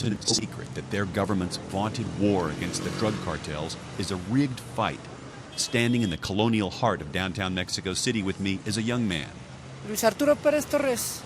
It's a secret that their government's vaunted war against the drug cartels is a rigged fight. Standing in the colonial heart of downtown Mexico City with me is a young man. Luis Arturo Pérez Torres.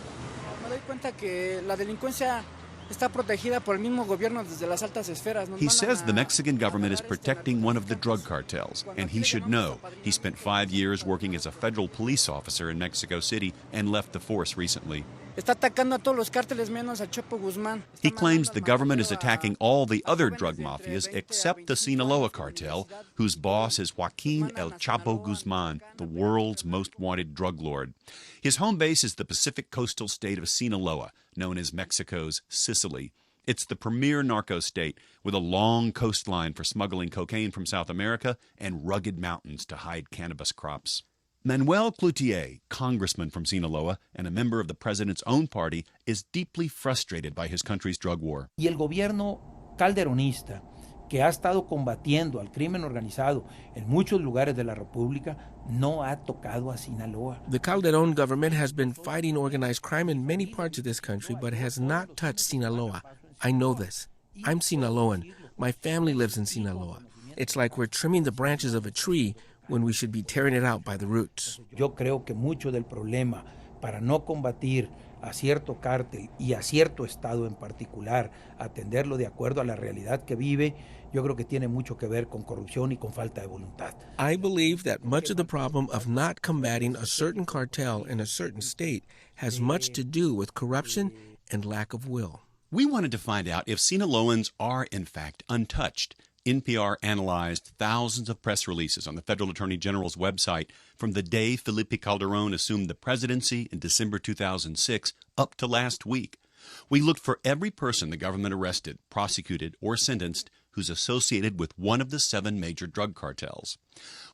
Me doy cuenta que la delincuencia está protegida por el mismo gobierno desde las altas esferas. He says the Mexican government is protecting one of the drug cartels, and he should know. He spent 5 years working as a federal police officer in Mexico City and left the force recently. Está atacando a todos los cárteles menos al Chapo Guzmán. He claims the government is attacking all the other drug mafias except the Sinaloa cartel, whose boss is Joaquin El Chapo Guzman, the world's most wanted drug lord. His home base is the Pacific coastal state of Sinaloa, known as Mexico's Sicily. It's the premier narco state with a long coastline for smuggling cocaine from South America and rugged mountains to hide cannabis crops. Manuel Cloutier, congressman from Sinaloa and a member of the president's own party, is deeply frustrated by his country's drug war. Y el gobierno calderonista, que ha estado combatiendo al crimen organizado en muchos lugares de la República, no ha tocado a Sinaloa. The Calderon government has been fighting organized crime in many parts of this country, but has not touched Sinaloa. I know this. I'm Sinaloan. My family lives in Sinaloa. It's like we're trimming the branches of a tree when we should be tearing it out by the roots. Yo creo que mucho del problema para no combatir a cierto cártel y a cierto estado en particular, atenderlo de acuerdo a la realidad que vive, yo creo que tiene mucho que ver con corrupción y con falta de voluntad. I believe that much of the problem of not combating a certain cartel in a certain state has much to do with corruption and lack of will. We wanted to find out if Sinaloans are, in fact, untouched. NPR analyzed thousands of press releases on the Federal Attorney General's website from the day Felipe Calderón assumed the presidency in December 2006 up to last week. We looked for every person the government arrested, prosecuted, or sentenced who's associated with one of the 7 major drug cartels.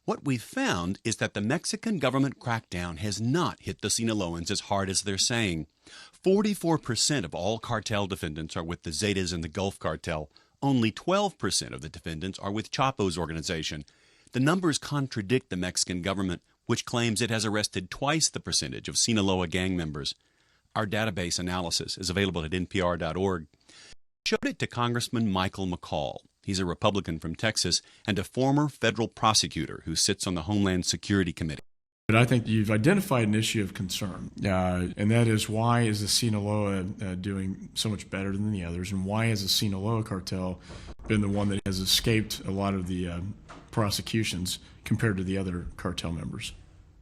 What we found is that the Mexican government crackdown has not hit the Sinaloans as hard as they're saying. 44% of all cartel defendants are with the Zetas and the Gulf Cartel. Only 12% of the defendants are with Chapo's organization. The numbers contradict the Mexican government, which claims it has arrested twice the percentage of Sinaloa gang members. Our database analysis is available at npr.org. Showed it to Congressman Michael McCall. He's a Republican from Texas and a former federal prosecutor who sits on the Homeland Security Committee. But I think you've identified an issue of concern, and that is, why is the Sinaloa doing so much better than the others, and why has the Sinaloa cartel been the one that has escaped a lot of the prosecutions compared to the other cartel members?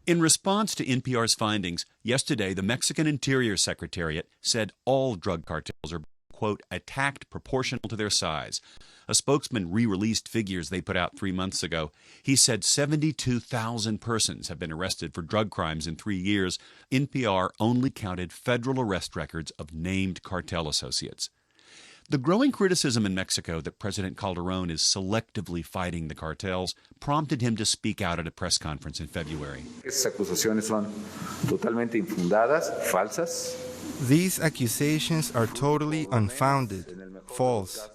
In response to NPR's findings, yesterday the Mexican Interior Secretariat said all drug cartels are, quote, attacked proportional to their size. A spokesman re-released figures they put out 3 months ago. He said 72,000 persons have been arrested for drug crimes in 3 years. NPR only counted federal arrest records of named cartel associates. The growing criticism in Mexico that President Calderón is selectively fighting the cartels prompted him to speak out at a press conference in February. Esas acusaciones son totalmente infundadas, falsas. These accusations are totally unfounded, false.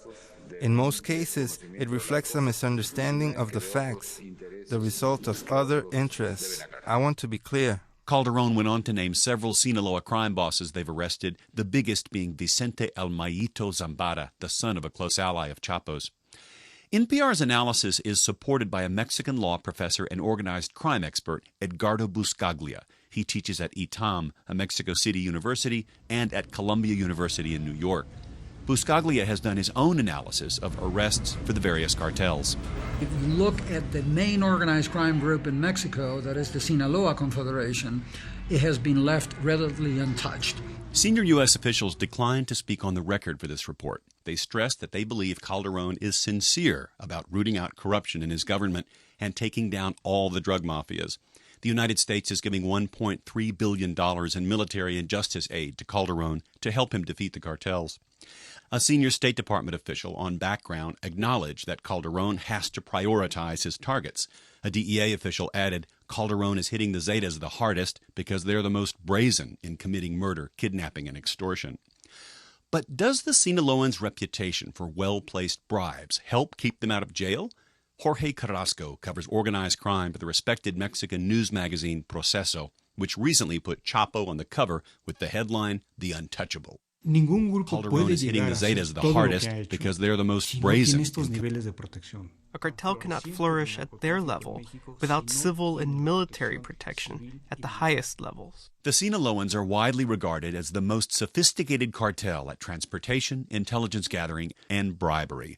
In most cases, it reflects a misunderstanding of the facts, the result of other interests. I want to be clear. Calderón went on to name several Sinaloa crime bosses they've arrested, the biggest being Vicente El Mayito Zambada, the son of a close ally of Chapo's. NPR's analysis is supported by a Mexican law professor and organized crime expert, Edgardo Buscaglia. He teaches at ITAM, a Mexico City university, and at Columbia University in New York. Buscaglia has done his own analysis of arrests for the various cartels. If you look at the main organized crime group in Mexico, that is the Sinaloa Confederation, it has been left relatively untouched. Senior U.S. officials declined to speak on the record for this report. They stressed that they believe Calderón is sincere about rooting out corruption in his government and taking down all the drug mafias. The United States is giving $1.3 billion in military and justice aid to Calderón to help him defeat the cartels. A senior State Department official on background acknowledged that Calderón has to prioritize his targets. A DEA official added, Calderón is hitting the Zetas the hardest because they're the most brazen in committing murder, kidnapping, and extortion. But does the Sinaloans' reputation for well-placed bribes help keep them out of jail? Jorge Carrasco covers organized crime for the respected Mexican news magazine Proceso, which recently put Chapo on the cover with the headline, The Untouchable. Calderon is hitting the Zetas the hardest because they're the most brazen. A cartel cannot flourish at their level without civil and military protection at the highest levels. The Sinaloans are widely regarded as the most sophisticated cartel at transportation, intelligence gathering, and bribery.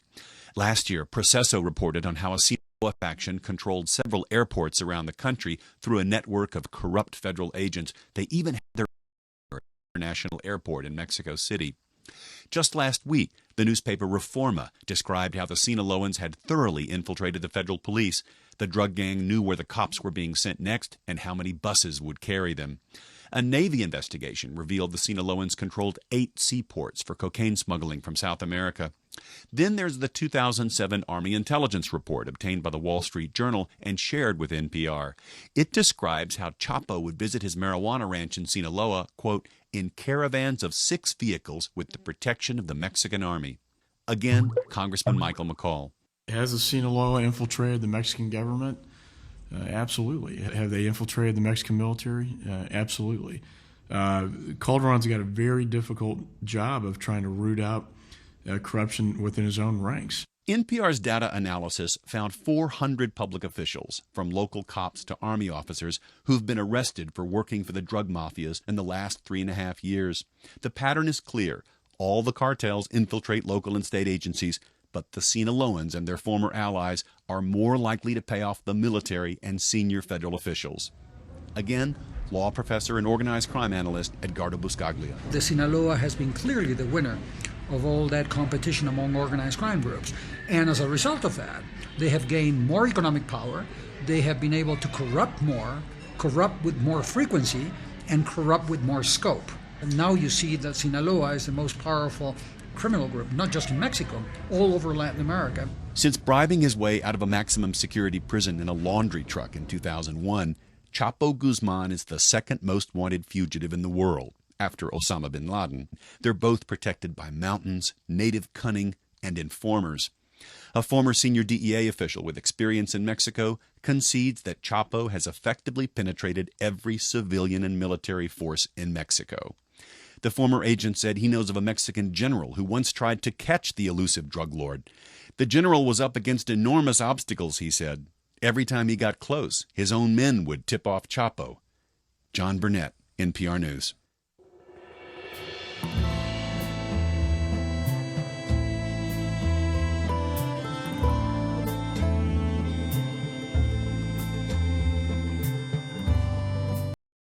Last year, Proceso reported on how a Sinaloa faction controlled several airports around the country through a network of corrupt federal agents. They even had their international airport in Mexico City. Just last week, the newspaper Reforma described how the Sinaloans had thoroughly infiltrated the federal police. The drug gang knew where the cops were being sent next and how many buses would carry them. A Navy investigation revealed the Sinaloans controlled 8 seaports for cocaine smuggling from South America. Then there's the 2007 Army intelligence report obtained by the Wall Street Journal and shared with NPR. It describes how Chapo would visit his marijuana ranch in Sinaloa, quote, in caravans of 6 vehicles with the protection of the Mexican Army. Again, Congressman Michael McCall. Has the Sinaloa infiltrated the Mexican government? Absolutely. Have they infiltrated the Mexican military? Absolutely. Calderon's got a very difficult job of trying to root out corruption within his own ranks. NPR's data analysis found 400 public officials, from local cops to Army officers, who've been arrested for working for the drug mafias in the last 3.5 years. The pattern is clear. All the cartels infiltrate local and state agencies, but the Sinaloans and their former allies are more likely to pay off the military and senior federal officials. Again, law professor and organized crime analyst Edgardo Buscaglia. The Sinaloa has been clearly the winner of all that competition among organized crime groups. And as a result of that, they have gained more economic power, they have been able to corrupt more, corrupt with more frequency, and corrupt with more scope. And now you see that Sinaloa is the most powerful criminal group, not just in Mexico, all over Latin America. Since bribing his way out of a maximum security prison in a laundry truck in 2001, Chapo Guzman is the second most wanted fugitive in the world, after Osama bin Laden. They're both protected by mountains, native cunning, and informers. A former senior DEA official with experience in Mexico concedes that Chapo has effectively penetrated every civilian and military force in Mexico. The former agent said he knows of a Mexican general who once tried to catch the elusive drug lord. The general was up against enormous obstacles, he said. Every time he got close, his own men would tip off Chapo. John Burnett, NPR News.